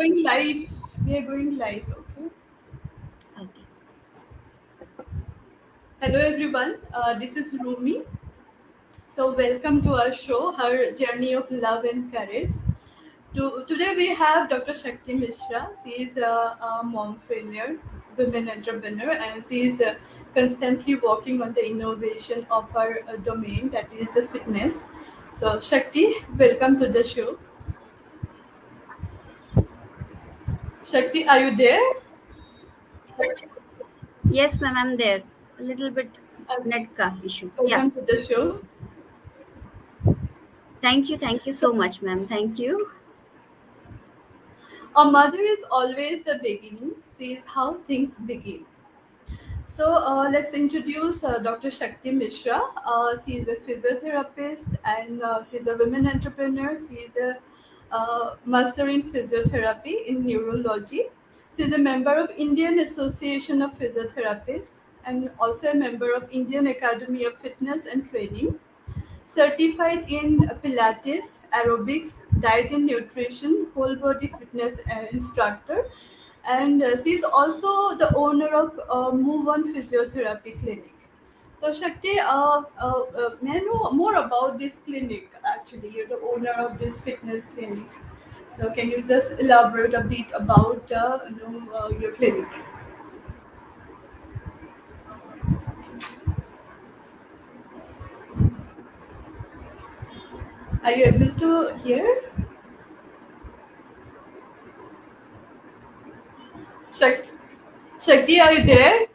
going live. We are going live. Okay. Okay. Hello, everyone. This is Rumi. So, welcome to our show, her journey of love and courage. Today, we have Dr. Shakti Mishra. She is a mompreneur, women entrepreneur, and she is constantly working on the innovation of her domain, that is the fitness. So, Shakti, welcome to the show. Shakti, are you there? Yes, ma'am, I'm there. A little bit Okay. net ka issue. Yeah. Welcome to the show. Thank you. Thank you So, so much, ma'am. Thank you. a mother is always the beginning. She is how things begin. So let's introduce Dr. Shakti Mishra. She is a physiotherapist and she is a women entrepreneur. She is a master in physiotherapy in neurology. She is a member of Indian Association of Physiotherapists and also a member of Indian Academy of Fitness and Training, certified in Pilates, aerobics, diet and nutrition, whole body fitness instructor, and she's also the owner of Move On Physiotherapy Clinic. So Shakti, may I know more about this clinic? Actually, you're the owner of this fitness clinic. So can you just elaborate a bit about your clinic? Are you able to hear? Shakti, Shakti, are you there?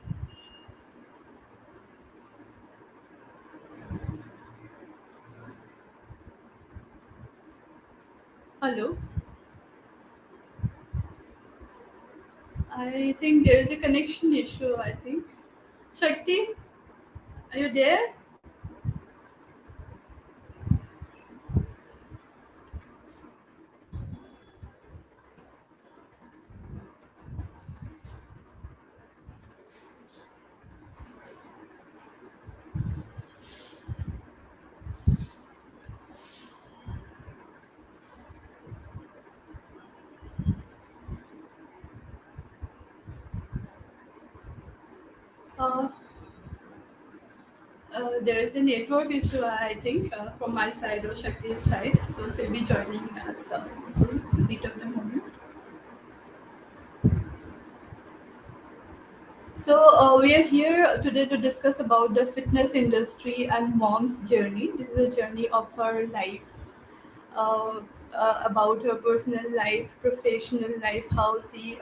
Hello. I think there is a connection issue. I think. Shakti, are you there? Uh, there is a network issue, I think, from my side or Shakti's side. So she'll be joining us soon, a bit of a moment. So we are here today to discuss about the fitness industry and mom's journey. This is a journey of her life, uh, about her personal life, professional life, how she,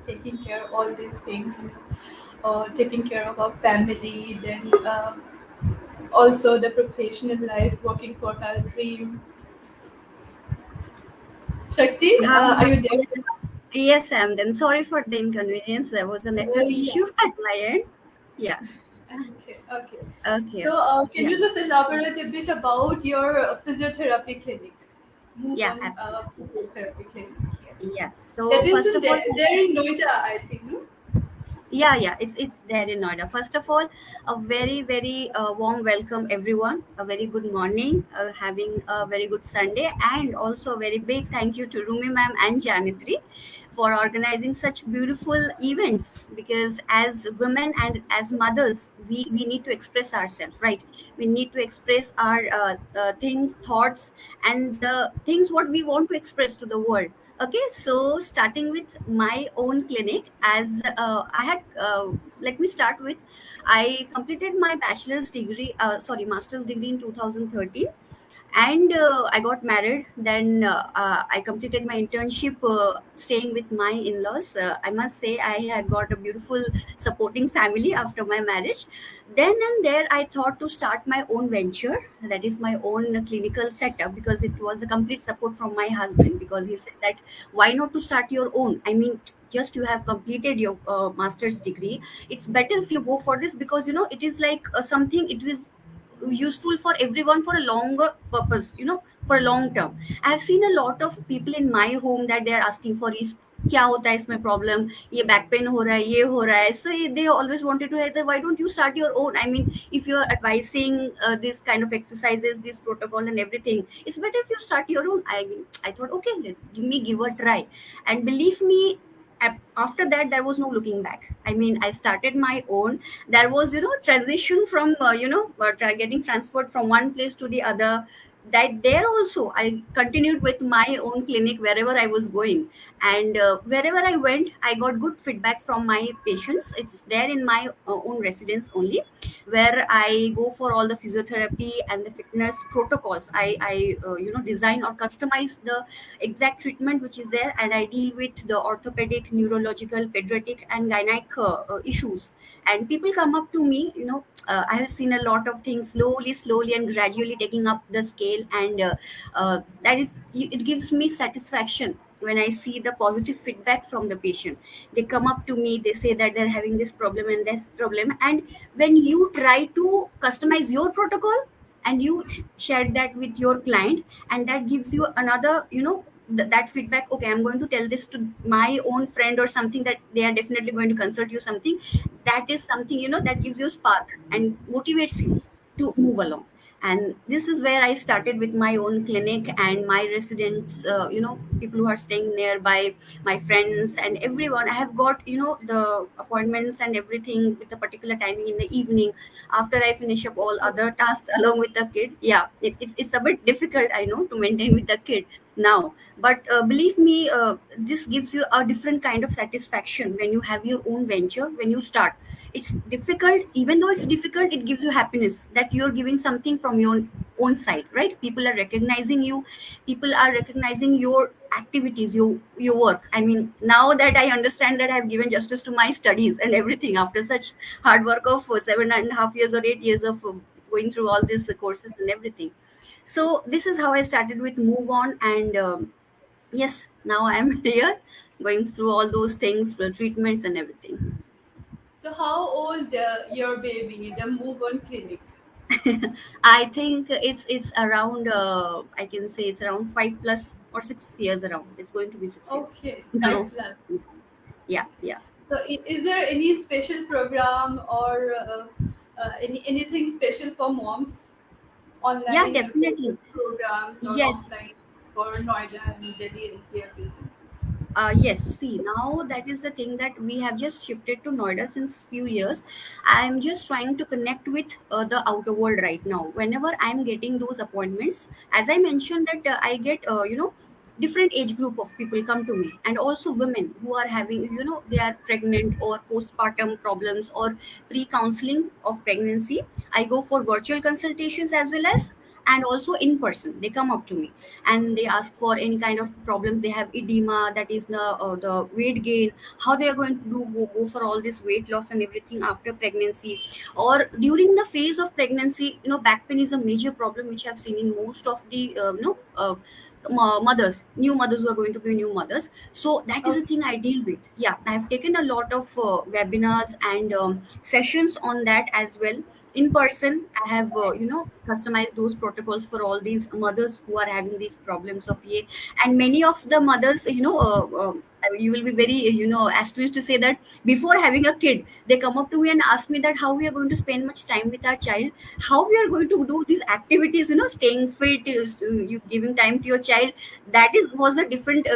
taking care of all these things, taking care of her family, then also the professional life, working for her dream. Shakti, Hi. are you there? Yes, I'm then. Sorry for the inconvenience. There was a network Yeah. issue at my end. Yeah. Okay. Okay. Okay. So, can Yeah. you just elaborate a bit about your physiotherapy clinic? Move Yeah, on, absolutely. physiotherapy clinic. Yes. Yeah. So That is first in of all, there in Noida, I think. No? yeah, it's there in Noida. First of all, a very warm welcome everyone. A very good morning, having a very good Sunday, and also a very big thank you to Rumi ma'am and Janitri for organizing such beautiful events. Because as women and as mothers, we need to express ourselves, right? We need to express our things, thoughts, and the things what we want to express to the world. Okay, so starting with my own clinic, as I had, let me start with, I completed my bachelor's degree, sorry, master's degree in 2013, and I got married. Then I completed my internship, staying with my in-laws. I must say I had got a beautiful supporting family after my marriage. Then and there I thought to start my own venture, that is my own clinical setup, because it was a complete support from my husband, because he said that why not to start your own. I mean, just you have completed your master's degree, it's better if you go for this, because it is like something, it is useful for everyone for a longer purpose, for a long term. I have seen a lot of people in my home that they are asking for is क्या होता है इसमें problem, ये back pain हो रहा है, ये हो रहा है. So they always wanted to hear that why don't you start your own. I mean, if you are advising this kind of exercises, this protocol and everything, it's better if you start your own. I mean, I thought, okay, give a try. And believe me, after that there was no looking back. I mean, I started my own. There was, transition from, getting transferred from one place to the other. That there also I continued with my own clinic wherever I was going. And wherever I went, I got good feedback from my patients. It's there in my own residence only, where I go for all the physiotherapy and the fitness protocols. I design or customize the exact treatment which is there, and I deal with the orthopedic, neurological, pediatric and gynec issues. And people come up to me, I have seen a lot of things slowly and gradually taking up the scale. And that is, it gives me satisfaction when I see the positive feedback from the patient. They come up to me, they say that they're having this problem and this problem. And when you try to customize your protocol and you share that with your client, and that gives you another, that feedback, okay, I'm going to tell this to my own friend or something, that they are definitely going to consult you something. That is something, that gives you a spark and motivates you to move along. And this is where I started with my own clinic. And my residents, people who are staying nearby, my friends and everyone, I have got, the appointments and everything with a particular timing in the evening, after I finish up all other tasks along with the kid. Yeah, it's a bit difficult, I know, to maintain with the kid now. But believe me, this gives you a different kind of satisfaction when you have your own venture. When you start, it's difficult. Even though it's difficult, it gives you happiness that you're giving something from your own side, right? People are recognizing you. People are recognizing your activities, your work. I mean, now that I understand that I've given justice to my studies and everything after such hard work of 7.5 years or 8 years of going through all these courses and everything. So this is how I started with Move On. And yes, now I'm here going through all those things, the treatments and everything. So how old your baby, the move on clinic? I think it's around, I can say it's around 5 plus or 6 years around. It's going to be 6 years Okay, five now. plus. Yeah, yeah. So is there any special program or anything special for moms? Yeah, Online definitely. programs or Yes. offline for Noida and Delhi NCR people? Yes, see, now that is the thing, that we have just shifted to Noida since few years. I'm just trying to connect with the outer world right now. Whenever I'm getting those appointments, as I mentioned that I get, different age group of people come to me, and also women who are having, they are pregnant or postpartum problems or pre-counseling of pregnancy. I go for virtual consultations as well as, and also in person. They come up to me and they ask for any kind of problems they have, edema, that is the weight gain, how they are going to go for all this weight loss and everything after pregnancy, or during the phase of pregnancy. Back pain is a major problem which I've seen in most of the mothers, new mothers who are going to be new mothers. So that is the Okay. thing I deal with. Yeah, I have taken a lot of webinars and sessions on that as well. In person, I have, customized those protocols for all these mothers who are having these problems of ye. And many of the mothers, you will be very, astonished to say that before having a kid, they come up to me and ask me that how we are going to spend much time with our child, how we are going to do these activities, staying fit, you giving time to your child. That is was a different,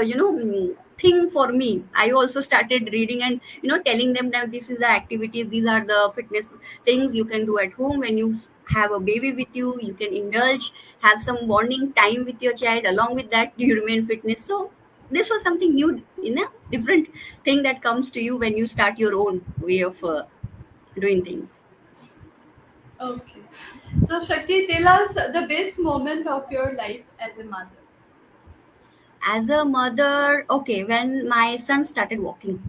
thing for me. I also started reading and, telling them that this is the activities, these are the fitness things you can do at home. When you have a baby with you, you can indulge, have some bonding time with your child. Along with that, you remain fitness. So this was something new, different thing that comes to you when you start your own way of doing things. Okay. So Shakti, tell us the best moment of your life as a mother. As a mother, okay, when my son started walking.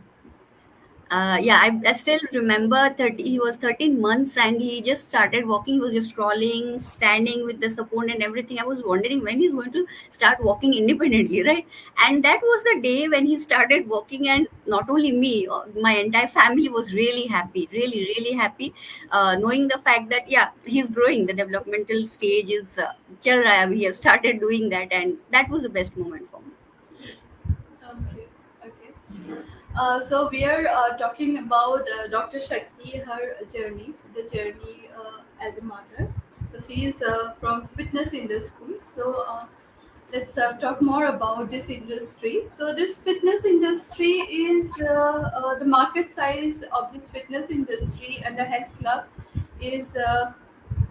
Yeah, I still remember 30, he was 13 months and he just started walking. He was just crawling, standing with the support and everything. I was wondering when he's going to start walking independently, right? And that was the day when he started walking. And not only me, my entire family was really happy, really, really happy, knowing the fact that, yeah, he's growing. The developmental stage is, chal raha hai, he has started doing that. And that was the best moment for me. Okay. Okay. So we are talking about Dr. Shakti, her journey, the journey as a mother. So she is from fitness industry. So let's talk more about this industry. So this fitness industry is the market size of this fitness industry and the health club is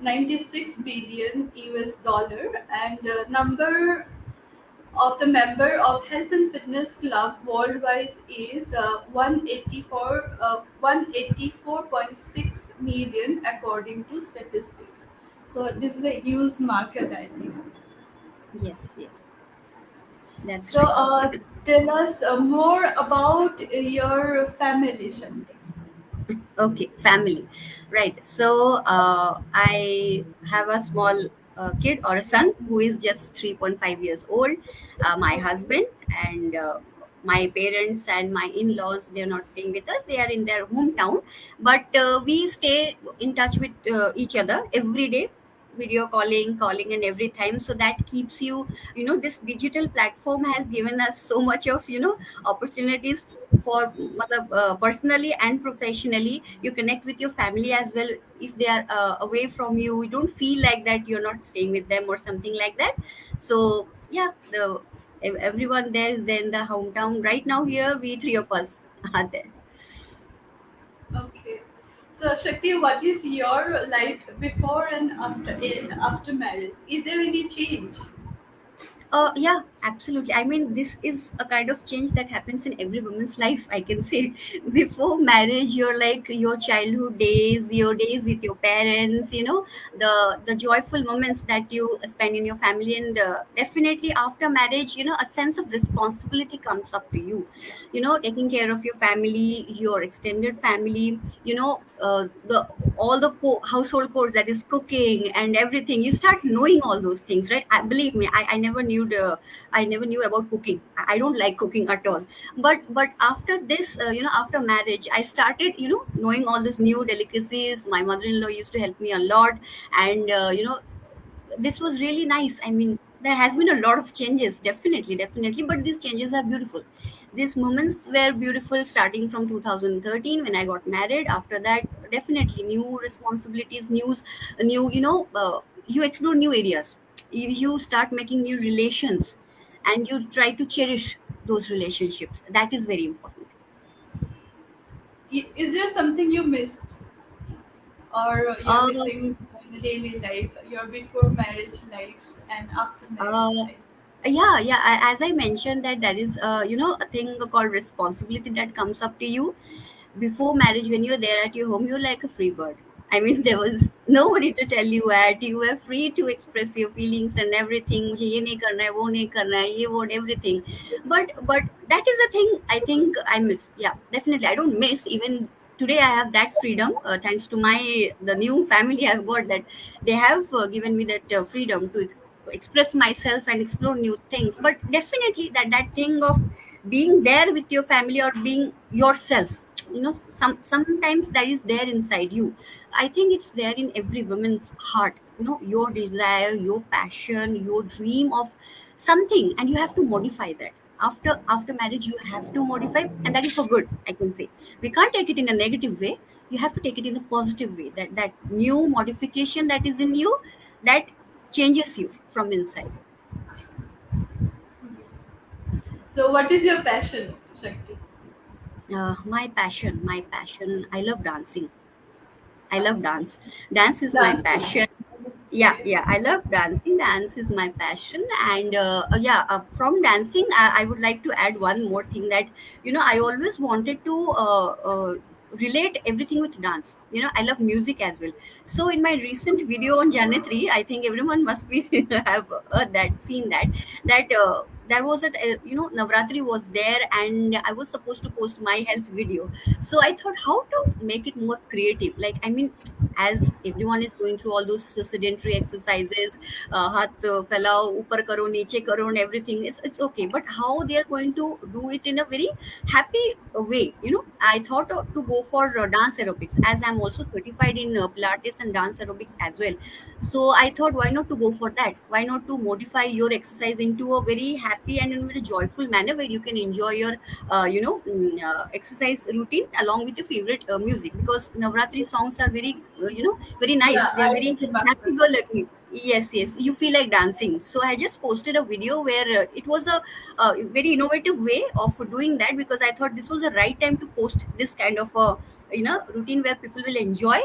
96 billion US dollar, and number of the member of health and fitness club worldwide is 184.6 million according to statistics. So this is a huge market, I think. Yes, yes, that's So right. tell us more about your family, Shanti. Okay, family. Right. So I have a small kid or a son who is just 3.5 years old. My husband and my parents and my in-laws, they're not staying with us. They are in their hometown. But we stay in touch with each other every day, video calling and every time. So that keeps you, this digital platform has given us so much of, opportunities for personally and professionally. You connect with your family as well. If they are away from you, you don't feel like that you're not staying with them or something like that. So yeah, everyone there is there in the hometown. Right now here we three of us are there. Okay. So Shakti, what is your life before and after marriage? Is there any change? Yeah, absolutely. I mean, this is a kind of change that happens in every woman's life, I can say. Before marriage, you're like your childhood days, your days with your parents, the joyful moments that you spend in your family. And definitely after marriage, a sense of responsibility comes up to you. Taking care of your family, your extended family, the all the household chores, that is cooking and everything. You start knowing all those things, right? Believe me, I never knew about cooking. I don't like cooking at all. But after this, after marriage, I started, knowing all these new delicacies. My mother-in-law used to help me a lot. And this was really nice. I mean, there has been a lot of changes, definitely, but these changes are beautiful. These moments were beautiful starting from 2013 when I got married. After that, definitely new responsibilities, you explore new areas. You start making new relations, and you try to cherish those relationships. That is very important. Is there something you missed or you're uh, missing in the daily life, your before marriage life and after marriage uh, life? yeah. As I mentioned, that there is a thing called responsibility that comes up to you before marriage. When you're there at your home, you're like a free bird. I mean, there was nobody to tell you at. You were free to express your feelings and everything. मुझे ये नहीं करना है, वो नहीं करना है, ये वो everything. But that is a thing I think I miss. Yeah, definitely. I don't miss. Even today I have that freedom, thanks to the new family I've got, that they have given me that freedom to express myself and explore new things. But definitely that thing of being there with your family or being yourself, sometimes that is there inside you. I think it's there in every woman's heart, your desire, your passion, your dream of something, and you have to modify that. After marriage, you have to modify, and that is for good, I can say. We can't take it in a negative way. You have to take it in a positive way. That new modification that is in you, that changes you from inside. So what is your passion, Shakti? My passion, I love dancing. I love dance. Dance is my Dancing. passion. Yeah, Okay. yeah, I love dancing. Dance is my passion. And yeah, from dancing, I would like to add one more thing, that I always wanted to relate everything with dance. I love music as well. So in my recent video on Janitri, I think everyone must be have heard that, seen that there was a Navratri was there, and I was supposed to post my health video. So I thought, how to make it more creative. Like, I mean, as everyone is going through all those sedentary exercises, hath phailao, upar karo, niche karo, and everything, it's okay. But how they are going to do it in a very happy way? I thought to go for dance aerobics, as I'm also certified in Pilates and dance aerobics as well. So I thought, why not to go for that? Why not to modify your exercise into a very happy and in a very joyful manner where you can enjoy your exercise routine along with your favorite music, because Navratri songs are very very nice. Yeah, They're I very can imagine. happy go lucky. Yes, yes, you feel like dancing. So I just posted a video where it was a very innovative way of doing that, because I thought this was the right time to post this kind of a routine where people will enjoy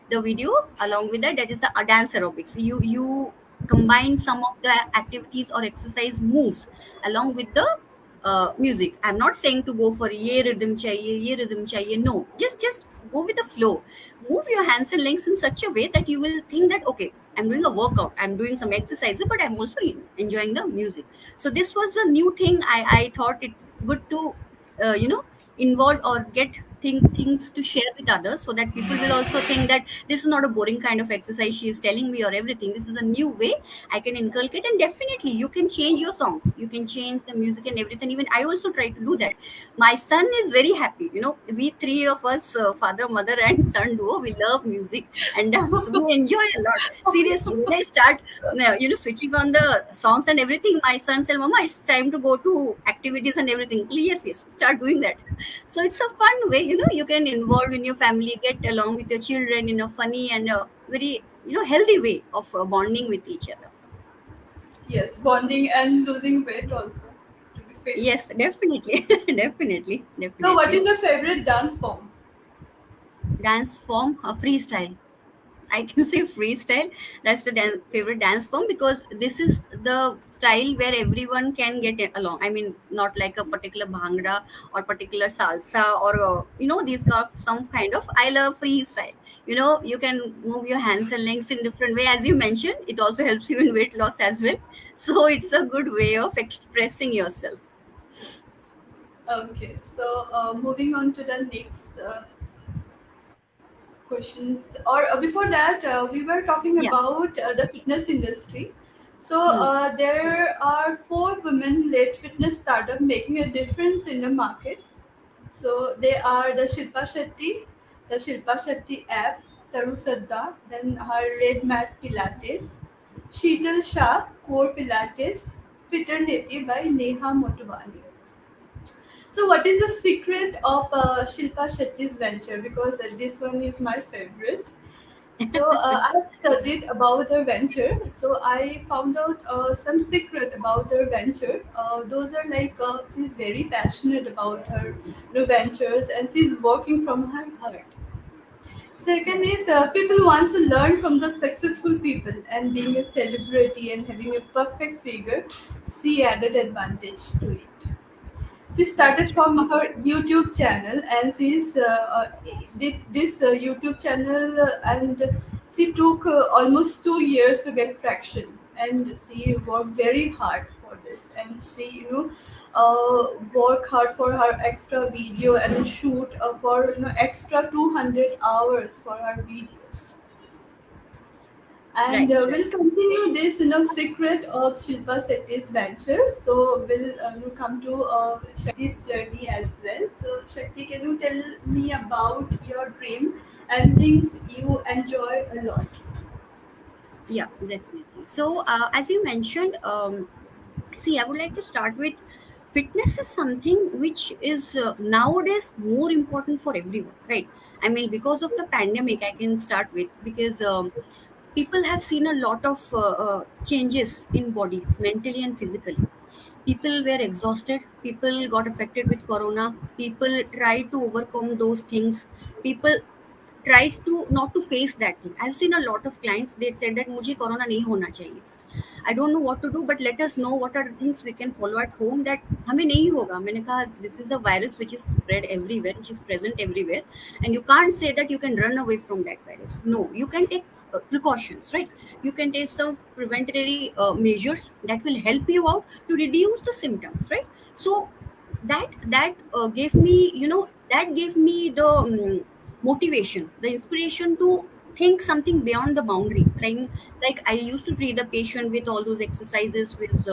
the video. Along with that, that is the dance aerobics. You combine some of the activities or exercise moves along with the music. I'm not saying to go for ye rhythm chahiye. No, just go with the flow. Move your hands and legs in such a way that you will think that okay, I'm doing a workout, I'm doing some exercises, but I'm also enjoying the music. So this was a new thing. I thought it's good to involve or get things to share with others, so that people will also think that this is not a boring kind of exercise she is telling me or everything. This is a new way I can inculcate. And definitely you can change your songs, you can change the music and everything. Even I also try to do that. My son is very happy. We three of us, father, mother and son duo, we love music and dance. We enjoy a lot. Seriously, when I start switching on the songs and everything, my son said, Mama, it's time to go to activities and everything. Yes, yes, start doing that. So it's a fun way. You can involve in your family, get along with your children in a funny and a very healthy way of bonding with each other. Yes, bonding and losing weight also to be fit. Yes, definitely. Definitely, So, what definitely. is your favorite dance form? Dance form, freestyle. I can say freestyle. That's the favorite dance form, because this is the style where everyone can get along. I mean, not like a particular bhangra or particular salsa or these kind of some kind of. I love freestyle. You can move your hands and legs in different way. As you mentioned, it also helps you in weight loss as well. So it's a good way of expressing yourself. Okay, so moving on to the next questions. Or before that, we were talking Yeah. about the fitness industry. So Hmm. there are four women-led fitness startup making a difference in the market. So they are the Shilpa Shetty, the Shilpa Shetty app, Taru Sadda, then her Red Mat Pilates, Sheetal Shah, Core Pilates, Fiternity by Neha Motwani. So, what is the secret of Shilpa Shetty's venture? Because this one is my favorite. So, I have studied about her venture. So, I found out some secret about her venture. Those are like she's very passionate about her ventures and she's working from her heart. Second is people wants to learn from the successful people and being a celebrity and having a perfect figure. She added advantage to it. She Right. started from her YouTube channel and she's did this YouTube channel and she took almost 2 years to get traction and she worked very hard for this and she work hard for her extra video and shoot for extra 200 hours for her videos and Right. Right. we'll continue this secret of Shilpa Shetty's venture. So we'll come to Shakti's journey as well. So Shakti, can you tell me about your dream and things you enjoy a lot? Yeah, definitely. So, as you mentioned, see, I would like to start with fitness is something which is nowadays more important for everyone, right? I mean, because of the pandemic, I can start with, because people have seen a lot of changes in body, mentally and physically. People were exhausted. People got affected with corona. People tried to overcome those things. People tried to not to face that thing. I've seen a lot of clients, they said that मुझे corona नहीं होना चाहिए. I don't know what to do, but let us know what are the things we can follow at home that हमें नहीं होगा. मैंने कहा this is a virus which is spread everywhere, which is present everywhere, and you can't say that you can run away from that virus. No, you can take precautions, right? You can take some preventatory measures that will help you out to reduce the symptoms, right? So that gave me, that gave me the motivation, the inspiration to think something beyond the boundary. Like I used to treat the patient with all those exercises, with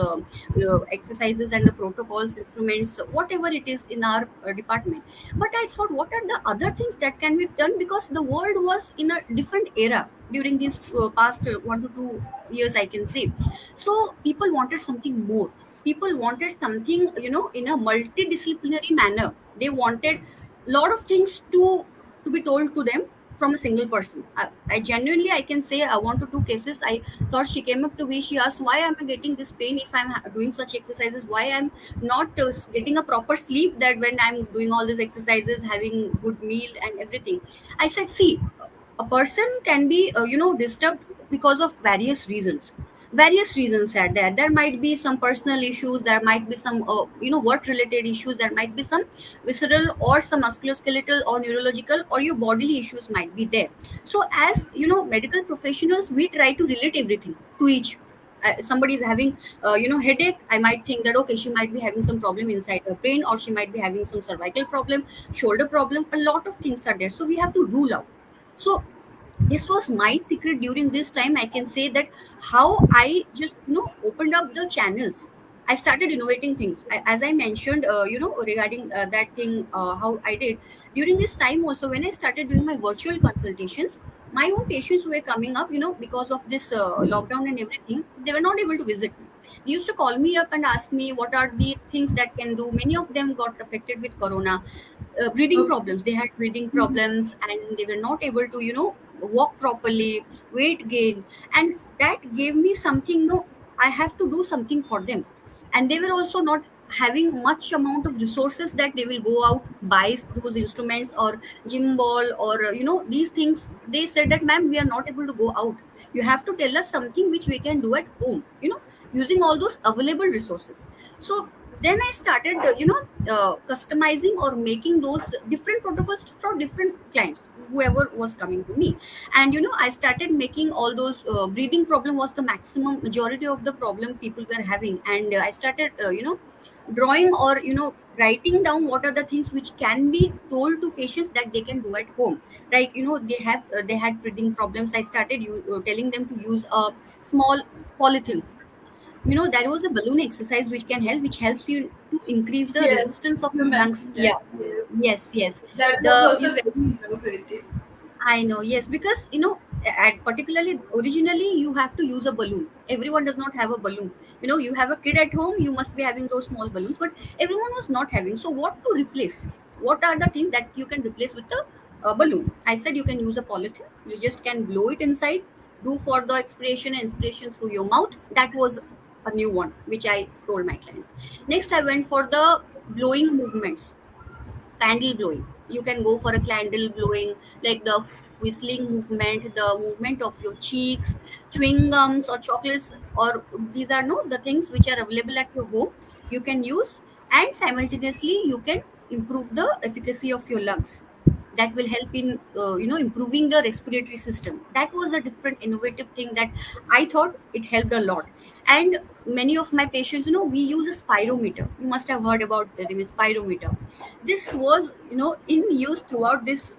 exercises and the protocols, instruments, whatever it is in our department. But I thought, what are the other things that can be done? Because the world was in a different era during these past 1 to 2 years, I can say. So people wanted something more. people wanted something, in a multidisciplinary manner. They wanted a lot of things to be told to them from a single person. I genuinely, I can say, one to two cases, I thought she came up to me, she asked, why am I getting this pain if I'm doing such exercises? Why I'm not getting a proper sleep, that when I'm doing all these exercises, having good meal and everything? I said, see, a person can be, disturbed because of various reasons are there. There might be some personal issues, there might be some, work related issues, there might be some visceral or some musculoskeletal or neurological or your bodily issues might be there. So as medical professionals, we try to relate everything to each. Somebody is having headache, I might think that okay, she might be having some problem inside her brain, or she might be having some cervical problem, shoulder problem, a lot of things are there, so we have to rule out. So this was my secret during this time, I can say, that how I just opened up the channels. I started innovating things. As I mentioned, regarding that thing, how I did during this time also, when I started doing my virtual consultations, my own patients were coming up, because of this lockdown and everything, they were not able to visit me. They used to call me up and ask me what are the things that can do. Many of them got affected with corona. Breathing Okay. problems, they had breathing problems, and they were not able to walk properly, weight gain. And that gave me something, no, I have to do something for them. And they were also not having much amount of resources that they will go out buy those instruments or gym ball or these things. They said that, ma'am, we are not able to go out, you have to tell us something which we can do at home, using all those available resources. So then I started customizing or making those different protocols for different clients, whoever was coming to me. And I started making all those breathing problem was the maximum majority of the problem people were having. And I started drawing or writing down what are the things which can be told to patients that they can do at home. Like they had breathing problems, I started telling them to use a small polythene. There was a balloon exercise which can help, which helps you to increase the Yes, resistance of you your lungs. mentioned that. Yeah. Yes. Yes, yes. That was the also very innovative. I know, yes, because at particularly originally you have to use a balloon. Everyone does not have a balloon. You have a kid at home, you must be having those small balloons, but everyone was not having. So what to replace? What are the things that you can replace with the balloon? I said you can use a polythene. You just can blow it inside, do for the expiration and inspiration through your mouth. That was a new one which I told my clients. Next, I went for the blowing movements. Candle blowing, you can go for a candle blowing, like the whistling movement, the movement of your cheeks, chewing gums or chocolates, or these are no the things which are available at your home, you can use. And simultaneously you can improve the efficacy of your lungs. That will help in improving the respiratory system. That was a different innovative thing that I thought it helped a lot. And many of my patients, we use a spirometer. You must have heard about the name spirometer. This was in use throughout this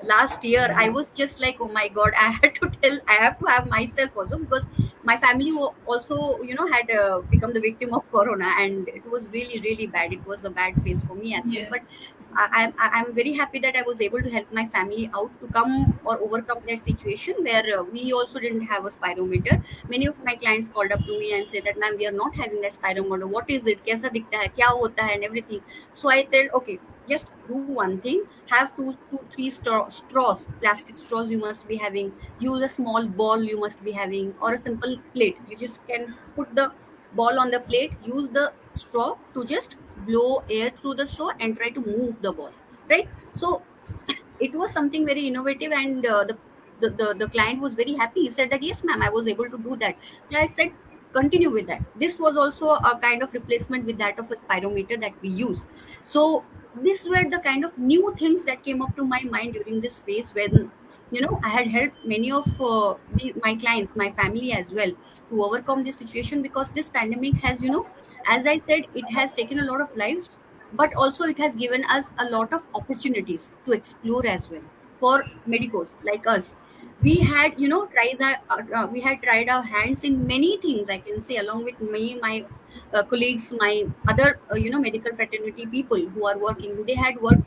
last year. I was just like, oh my god, I had to tell, I have to have myself also, because my family also had become the victim of corona, and it was really really bad. It was a bad phase for me as well. Yes. But I'm very happy that I was able to help my family out to come or overcome that situation where we also didn't have a spirometer. Many of my clients called up to me and said that, ma'am, we are not having that spirometer, what is it, kaisa dikhta hai, kya hota hai, and everything. So I said, okay, just do one thing. Have three straws, plastic straws you must be having. Use a small ball you must be having, or a simple plate. You just can put the ball on the plate, use the straw to just blow air through the straw and try to move the ball, right? So it was something very innovative. And the client was very happy. He said that, yes ma'am, I was able to do that. And I said, continue with that. This was also a kind of replacement with that of a spirometer that we use. So these were the kind of new things that came up to my mind during this phase, when I had helped many of my clients, my family as well, to overcome this situation. Because this pandemic has, as I said, it has taken a lot of lives, but also it has given us a lot of opportunities to explore as well. For medicos like us, we had we had tried our hands in many things, I can say, along with me, my colleagues, my other medical fraternity people who are working. They had worked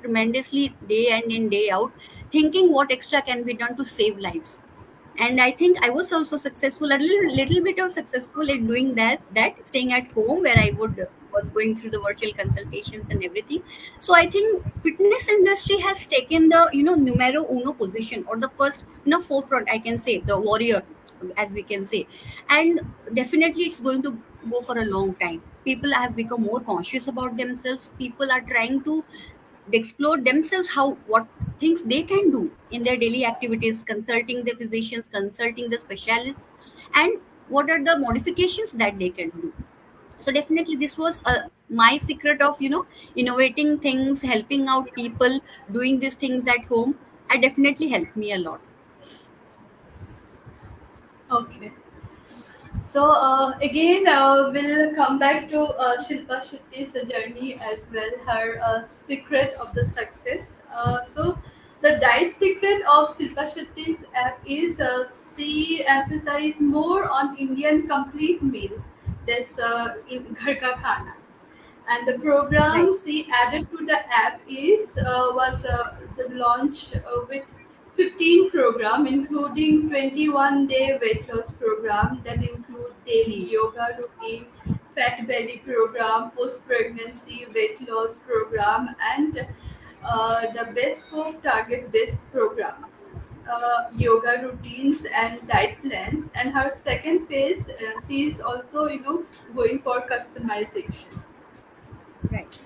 tremendously day in and day out, thinking what extra can be done to save lives. And I think I was also successful, a little bit of successful in doing that staying at home, where I would was going through the virtual consultations and everything. So I think fitness industry has taken the numero uno position, or the first forefront, I can say, the warrior, as we can say. And definitely it's going to go for a long time. People have become more conscious about themselves. People are trying to explore themselves, how what things they can do in their daily activities, consulting the physicians, consulting the specialists, and what are the modifications that they can do. So definitely this was my secret of innovating things, helping out people, doing these things at home. It definitely helped me a lot. Okay. So again, we'll come back to Shilpa Shetty's journey as well, her secret of the success. So the diet secret of Shilpa Shetty's app is she emphasizes more on Indian complete meal. That's in Ghar Ka Khana. And the Right. program she added to the app is was the launch with 15 program, including 21-day weight loss program that include daily Hmm. yoga routine, fat belly program, post pregnancy weight loss program, and the bespoke target based programs, yoga routines and diet plans. And her second phase, she is also going for customization. Right.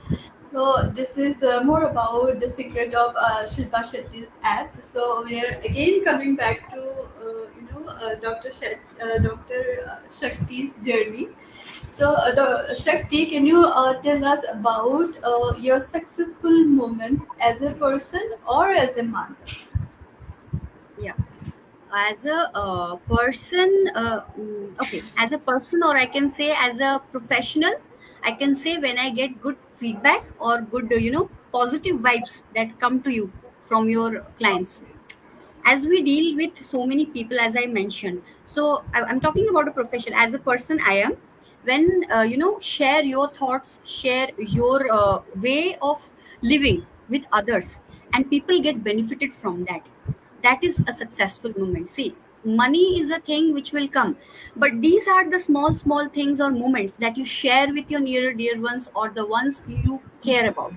So this is more about the secret of Shilpa Shetty's app. So we are again coming back to Dr. Shakti's journey. So Shakti, can you tell us about your successful moment as a person or as a mother? Yeah. As a person, okay, as a person, or I can say as a professional, I can say when I get good feedback or good positive vibes that come to you from your clients, as we deal with so many people, as I mentioned. So I'm talking about a profession. As a person, I am, when share your thoughts, share your way of living with others, and people get benefited from that, that is a successful moment. See, money is a thing which will come, but these are the small small things or moments that you share with your near dear ones, or the ones you care about,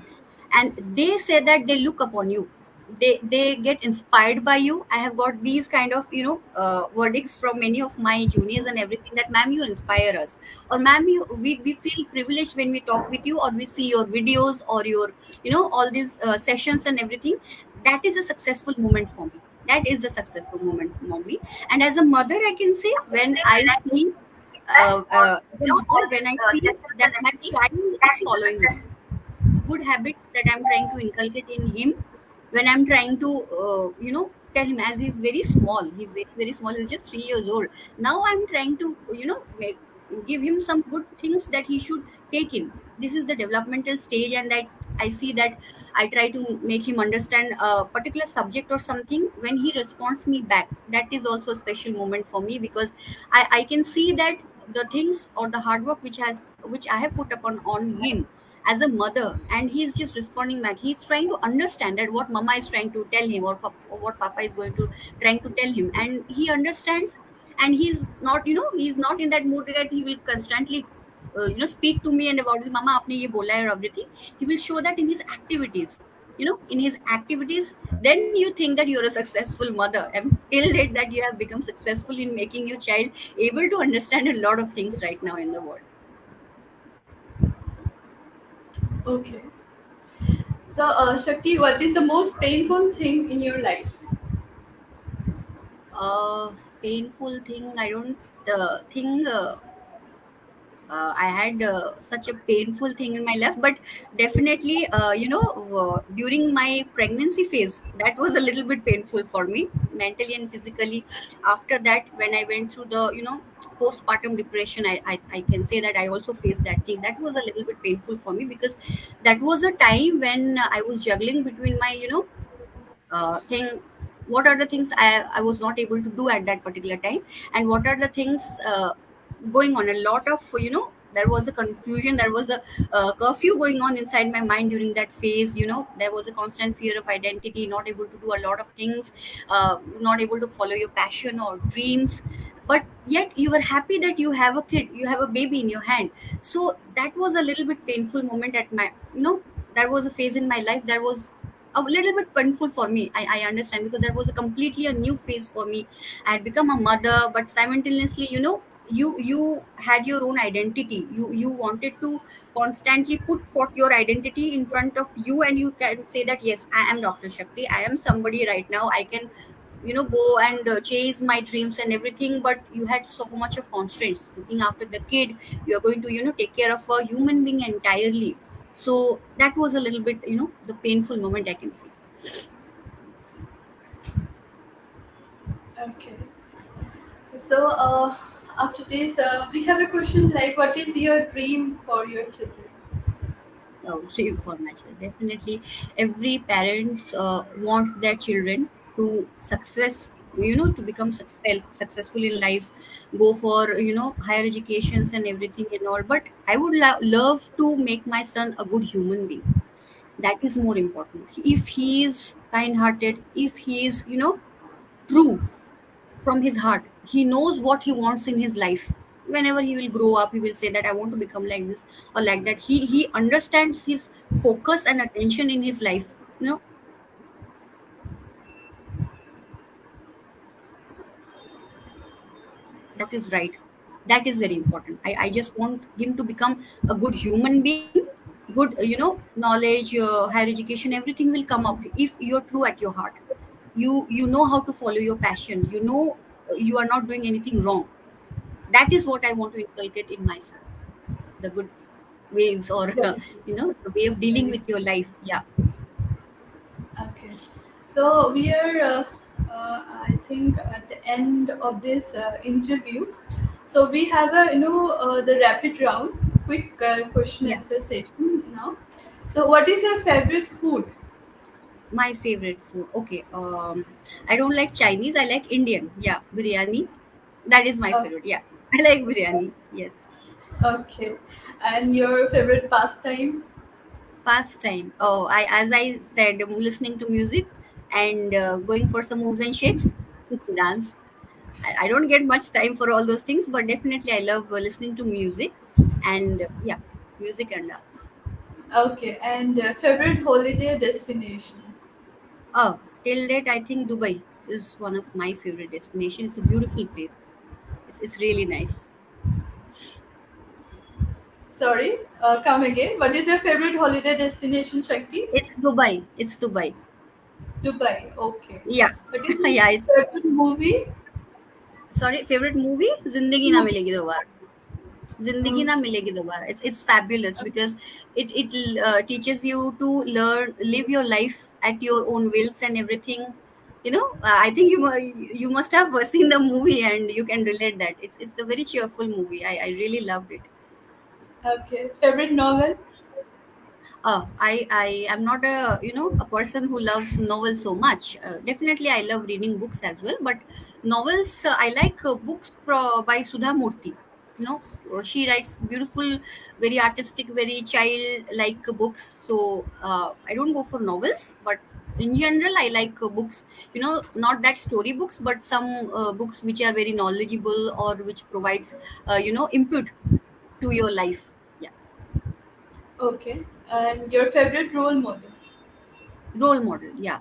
and they say that they look upon you, they get inspired by you. I have got these kind of verdicts from many of my juniors and everything, that ma'am, you inspire us, or ma'am, we feel privileged when we talk with you, or we see your videos, or your all these sessions and everything. That is a successful moment for me. That is a successful moment for me. And as a mother, I can say, when I see as a mother, when I see that my child is following me, good habits that I'm trying to inculcate in him, when I'm trying to tell him, as he's very small, he's very very small, he's just 3 years old. Now I'm trying to give him some good things that he should take in. This is the developmental stage, and that I see that I try to make him understand a particular subject or something. When he responds me back, that is also a special moment for me, because I can see that the things or the hard work which I have put upon on him as a mother, and he's just responding back. He's trying to understand that what mama is trying to tell him, or what papa is going to trying to tell him, and he understands. And he's not he's not in that mood that he will constantly speak to me and about this, mama aapne ye bola hai or everything. He will show that in his activities, in his activities. Then you think that you're a successful mother, and till date that you have become successful in making your child able to understand a lot of things right now in the world. Okay. So Shakti, what is the most painful thing in your life? Painful thing, I don't think I had such a painful thing in my life, but definitely, during my pregnancy phase, that was a little bit painful for me, mentally and physically. After that, when I went through the, postpartum depression, I can say that I also faced that thing. That was a little bit painful for me, because that was a time when I was juggling between my, thing, what are the things I was not able to do at that particular time, and what are the things going on, a lot of There was a confusion, there was a curfew going on inside my mind during that phase. There was a constant fear of identity, not able to do a lot of things, not able to follow your passion or dreams, but yet you were happy that you have a kid, you have a baby in your hand. So that was a little bit painful moment at my, that was a phase in my life that was a little bit painful for me. I understand, because that was a completely a new phase for me. I had become a mother, but simultaneously, you had your own identity. You wanted to constantly put forth your identity in front of you, and you can say that yes, I am Dr. Shakti. I am somebody right now. I can, go and chase my dreams and everything. But you had so much of constraints looking after the kid. You are going to, take care of a human being entirely. So that was a little bit, the painful moment, I can say. Okay. So after this, we have a question like, what is your dream for your children? Dream for my child. Definitely, every parents want their children to success. To become successful in life, go for higher educations and everything and all. But I would love to make my son a good human being. That is more important. If he is kind-hearted, if he is true from his heart, he knows what he wants in his life. Whenever he will grow up, he will say that I want to become like this or like that. He understands his focus and attention in his life. That is right. That is very important. I just want him to become a good human being. Good, knowledge, higher education, everything will come up if you're true at your heart. You know how to follow your passion. You are not doing anything wrong. That is what I want to inculcate in my son. The good ways, or Good. the way of dealing Very with your life. Yeah. okay. So we are, I think, at the end of this interview. So we have a, the rapid round, quick question Yeah. answer session now. So what is your favorite food? My favorite food. Okay. I don't like Chinese. I like Indian. Yeah. Biryani. That is my Uh, favorite. Yeah. I like biryani. Yes. okay. And your favorite pastime? Pastime. Oh, as I said, I'm listening to music and going for some moves and shakes, dance. I don't get much time for all those things, but definitely I love listening to music and yeah, music and dance. Okay. And favorite holiday destination? Oh, till date, I think Dubai is one of my favorite destinations. It's a beautiful place. It's really nice. Sorry, come again. What is your favorite holiday destination, Shakti? It's Dubai. It's Dubai. Dubai. Okay. Yeah. What is your Yeah. It's, favorite movie? sorry, favorite movie? Zindagi Na Movie. Milegi Dobara. Zindagi Na Okay. Milegi Dobara. It's fabulous because it teaches you to live your life at your own wills and everything. I think you must have seen the movie and you can relate that. It's a very cheerful movie. I really loved it. Okay. Favorite novel? I am not a person who loves novels so much. Definitely, I love reading books as well. But novels, I like books by Sudha Murthy. She writes beautiful, very artistic, very child-like books. So I don't go for novels, but in general, I like books. Not that story books, but some books which are very knowledgeable or which provides input to your life. Yeah. Okay. And your favorite role model? Role model, yeah.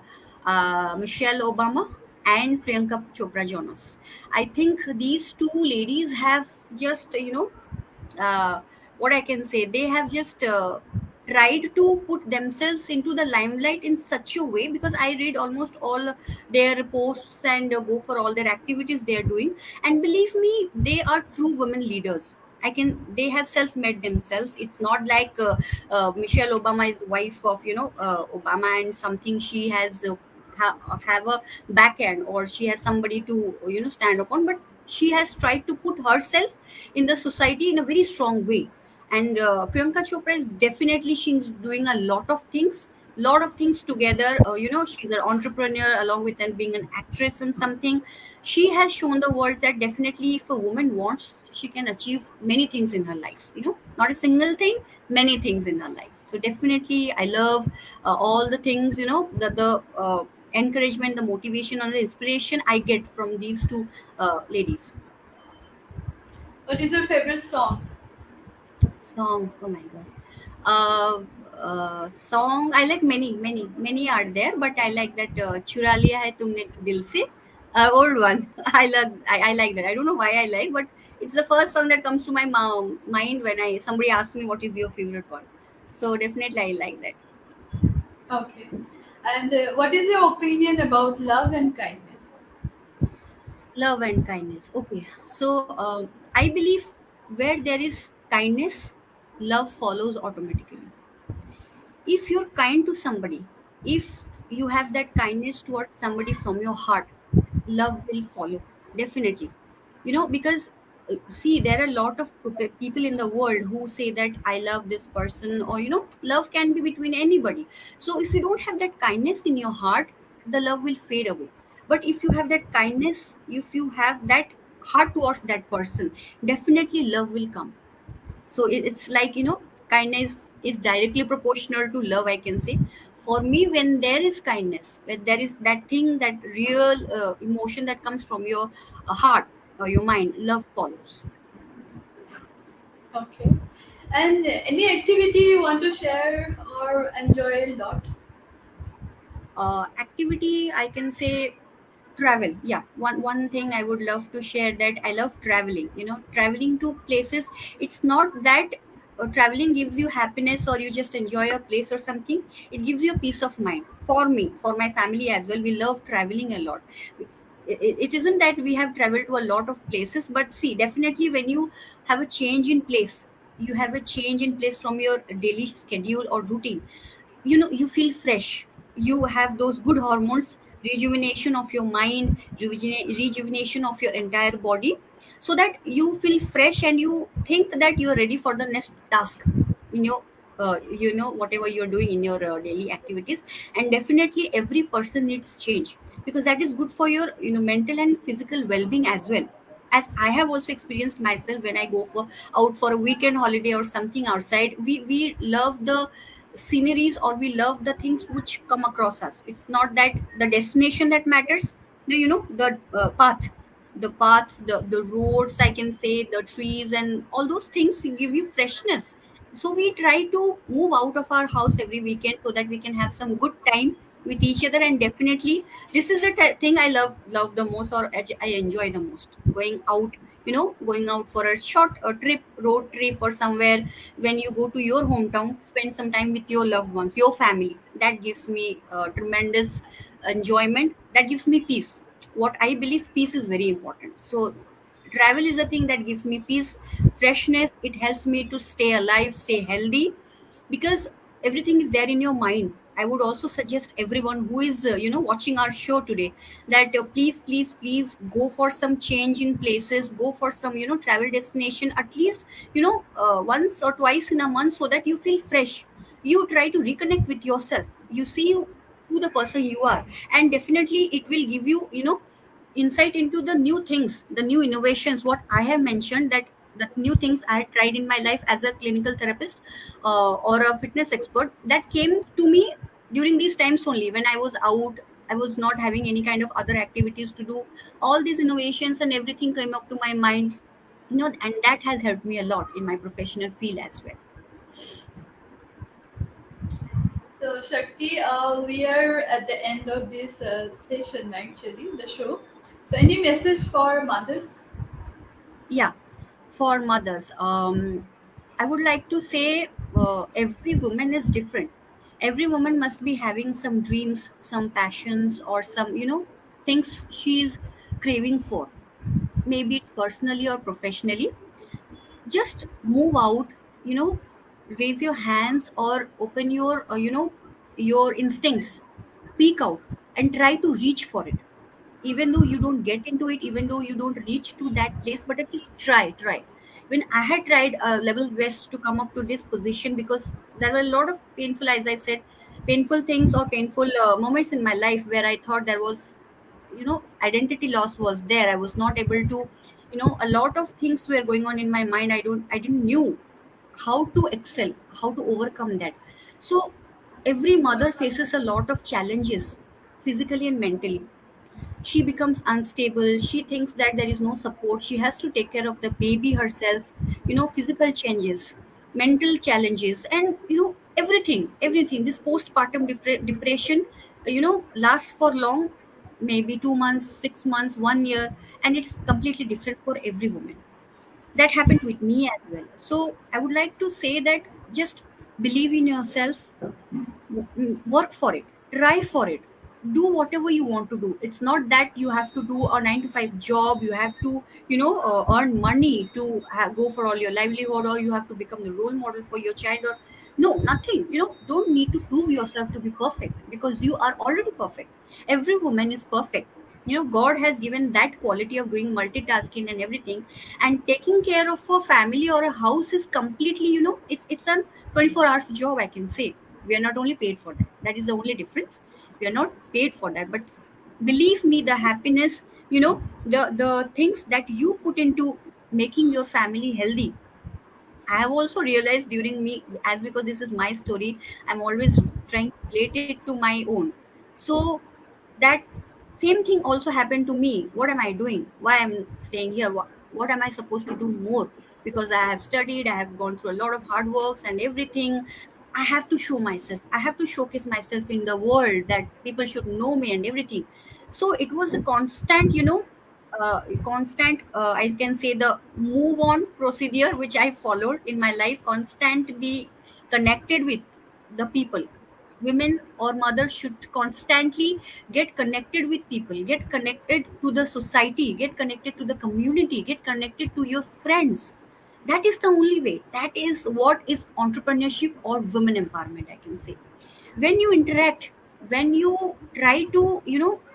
Michelle Obama and Priyanka Chopra Jonas. I think these two ladies have just what I can say, they have just tried to put themselves into the limelight in such a way, because I read almost all their posts and go for all their activities they are doing, and believe me, they are true women leaders. They have self-made themselves. It's not like Michelle Obama is the wife of Obama, and something she has have a back end, or she has somebody to stand upon, but she has tried to put herself in the society in a very strong way. And Priyanka Chopra is definitely, she's doing a lot of things together. She's an entrepreneur along with and being an actress and something. She has shown the world that definitely if a woman wants, she can achieve many things in her life, not a single thing, many things in her life. So definitely I love all the things, the encouragement, the motivation and the inspiration I get from these two ladies. What is your favorite song? Song, oh my god. uh, Song, I like many are there, but I like that chura liya hai tumne dil se, old one. I like that. I don't know why I like, but it's the first song that comes to my mind when I somebody asks me what is your favorite one. So definitely I like that. Okay. And what is your opinion about love and kindness? Love and kindness. Okay, so I believe where there is kindness, love follows automatically. If you're kind to somebody, if you have that kindness towards somebody from your heart, love will follow, definitely. Because see, there are a lot of people in the world who say that I love this person, or love can be between anybody. So if you don't have that kindness in your heart, the love will fade away. But if you have that kindness, if you have that heart towards that person, definitely love will come. So it's like, kindness is directly proportional to love, I can say. For me, when there is kindness, when there is that thing, that real emotion that comes from your heart or your mind, love follows. Okay. And any activity you want to share or enjoy a lot? Activity, I can say travel. Yeah, one thing I would love to share, that I love traveling, traveling to places. It's not that traveling gives you happiness or you just enjoy a place or something. It gives you a peace of mind. For me, for my family as well, we love traveling a lot. It isn't that we have traveled to a lot of places, but see, definitely when you have a change in place, you have a change in place from your daily schedule or routine, you feel fresh. You have those good hormones, rejuvenation of your mind, rejuvenation of your entire body, so that you feel fresh and you think that you're ready for the next task in your whatever you're doing in your daily activities. And definitely every person needs change, because that is good for your mental and physical well-being as well. As I have also experienced myself, when I go for out for a weekend holiday or something outside, we love the sceneries, or we love the things which come across us. It's not that the destination that matters, the path, the roads, I can say, the trees and all those things give you freshness. So we try to move out of our house every weekend so that we can have some good time with each other. And definitely this is the thing I love the most, or I enjoy the most, going out, going out for a short trip, road trip or somewhere. When you go to your hometown, spend some time with your loved ones, your family, that gives me tremendous enjoyment, that gives me peace. What I believe, peace is very important. So travel is the thing that gives me peace, freshness. It helps me to stay alive, stay healthy, because everything is there in your mind. I would also suggest everyone who is watching our show today, that please go for some change in places, go for some travel destination, at least once or twice in a month, so that you feel fresh. You try to reconnect with yourself, you see who the person you are, and definitely it will give you insight into the new things, the new innovations, what I have mentioned, that the new things I had tried in my life as a clinical therapist or a fitness expert, that came to me during these times only, when I was out. I was not having any kind of other activities to do. All these innovations and everything came up to my mind, and that has helped me a lot in my professional field as well. So, Shakti, we are at the end of this session, actually, the show. So, any message for mothers? Yeah, for mothers, I would like to say every woman is different. Every woman must be having some dreams, some passions, or some things she's craving for. Maybe it's personally or professionally. Just move out, raise your hands or open your your instincts, speak out and try to reach for it. Even though you don't get into it, even though you don't reach to that place, but at least try. When I had tried level best to come up to this position, because there were a lot of painful, as I said, painful things or painful moments in my life where I thought there was identity loss was there. I was not able to A lot of things were going on in my mind. I didn't knew how to excel, how to overcome that. So every mother faces a lot of challenges, physically and mentally. She becomes unstable, she thinks that there is no support, she has to take care of the baby herself, physical changes, mental challenges, and everything. This postpartum depression lasts for long, maybe 2 months, 6 months, 1 year, and it's completely different for every woman. That happened with me as well. So I would like to say that just believe in yourself, work for it, try for it, do whatever you want to do. It's not that you have to do a 9 to 5 job, you have to earn money to go for all your livelihood, or you have to become the role model for your child, or no, nothing. Don't need to prove yourself to be perfect, because you are already perfect. Every woman is perfect. God has given that quality of doing multitasking and everything. And taking care of a family or a house is completely, it's a 24 hours job, I can say. We are not only paid for that. That is the only difference. We are not paid for that. But believe me, the happiness, the things that you put into making your family healthy, I have also realized during me, as because this is my story, I'm always trying to relate it to my own. So that same thing also happened to me. What am I doing? Why I'm staying here? What am I supposed to do more? Because I have studied, I have gone through a lot of hard works and everything. I have to show myself. I have to showcase myself in the world, that people should know me and everything. So it was a constant, I can say, the move on procedure which I followed in my life. Constant be connected with the people. Women or mothers should constantly get connected with people, get connected to the society, get connected to the community, get connected to your friends. That is the only way. That is what is entrepreneurship or women empowerment, I can say. When you interact, when you try to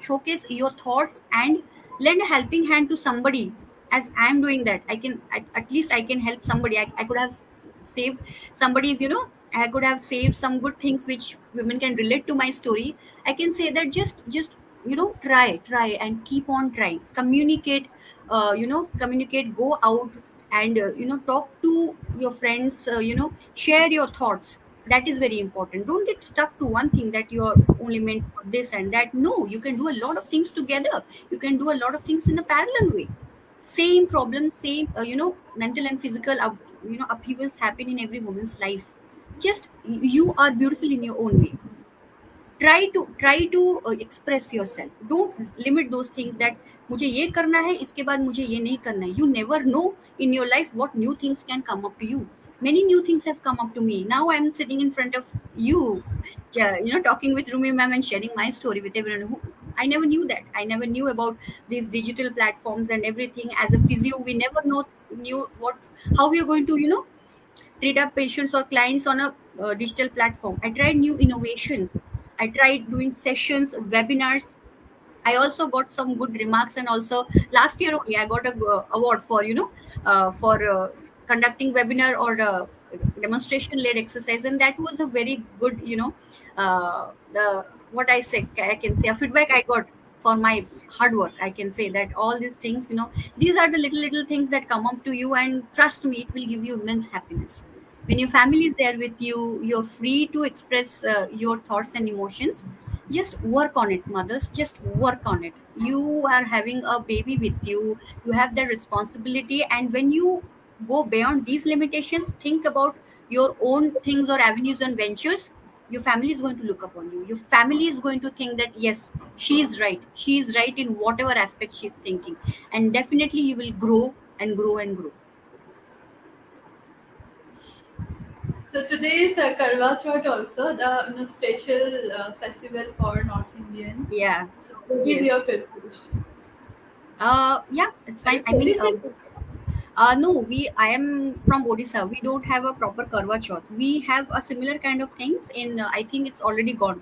showcase your thoughts and lend a helping hand to somebody, as I am doing that, at least I can help somebody. I could have saved somebody's, I could have saved some good things which women can relate to my story. I can say that just try and keep on trying. Communicate, communicate, go out and talk to your friends, share your thoughts. That is very important. Don't get stuck to one thing, that you're only meant for this and that. No, you can do a lot of things together. You can do a lot of things in a parallel way. Same problem, same mental and physical upheavals happen in every woman's life. Just you are beautiful in your own way. Try to express yourself. Don't limit those things, that मुझे ये करना है, इसके बाद मुझे ये नहीं करना है. You never know in your life what new things can come up to you. Many new things have come up to me. Now I'm sitting in front of you, talking with Rumi ma'am and sharing my story with everyone. Who I never knew that. I never knew about these digital platforms and everything. As a physio, we never knew what how we are going to treat our patients or clients on a digital platform. I tried new innovations. I tried doing sessions, webinars. I also got some good remarks, and also last year only I got a award for for conducting webinar or demonstration led exercise, and that was a very good the what I say, I can say, a feedback I got for my hard work. I can say that all these things, these are the little things that come up to you, and trust me, it will give you immense happiness. When your family is there with you, you're free to express your thoughts and emotions. Just work on it, mothers, just work on it. You are having a baby with you, you have that responsibility, and when you go beyond these limitations, think about your own things or avenues and ventures. Your family is going to look upon you. Your family is going to think that yes, she is right in whatever aspect she's thinking. And definitely you will grow and grow and grow. So today is Karwa Chauth also, the special festival for North Indian. Yeah. So what is your Yes. preparation? Yeah, it's Are fine. you I mean, celebrating? no, I am from Odisha. We don't have a proper Karwa Chauth. We have a similar kind of things in, I think it's already gone,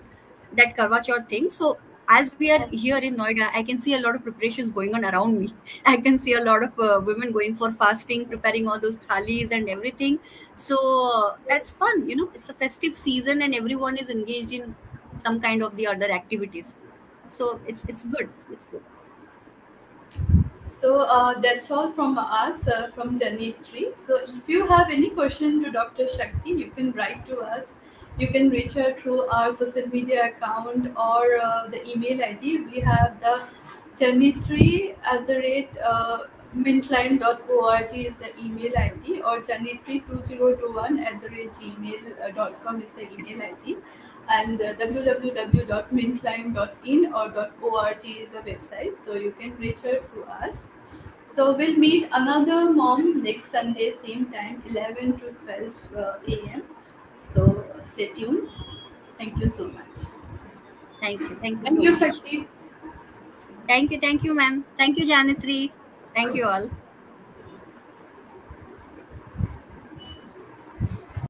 that Karwa Chauth thing. So as we are here in Noida, I can see a lot of preparations going on around me. I can see a lot of women going for fasting, preparing all those thalis and everything. So that's fun. It's a festive season and everyone is engaged in some kind of the other activities. So it's good. It's good. So that's all from us from Journey 3. So if you have any question to Dr. Shakti, you can write to us. You can reach her through our social media account or the email ID. We have the Journey3 at the rate mintline.org is the email ID, or Journey32021 at the rate gmail.com is the email ID, and www.mintline.in or .org is a website, so you can reach her to us. So we'll meet another mom next Sunday, same time, 11 to 12 a.m. So stay tuned. Thank you so much. Thank you Thank so you, much. Shakti. Thank you, ma'am. Thank you, Janitri. Thank you all.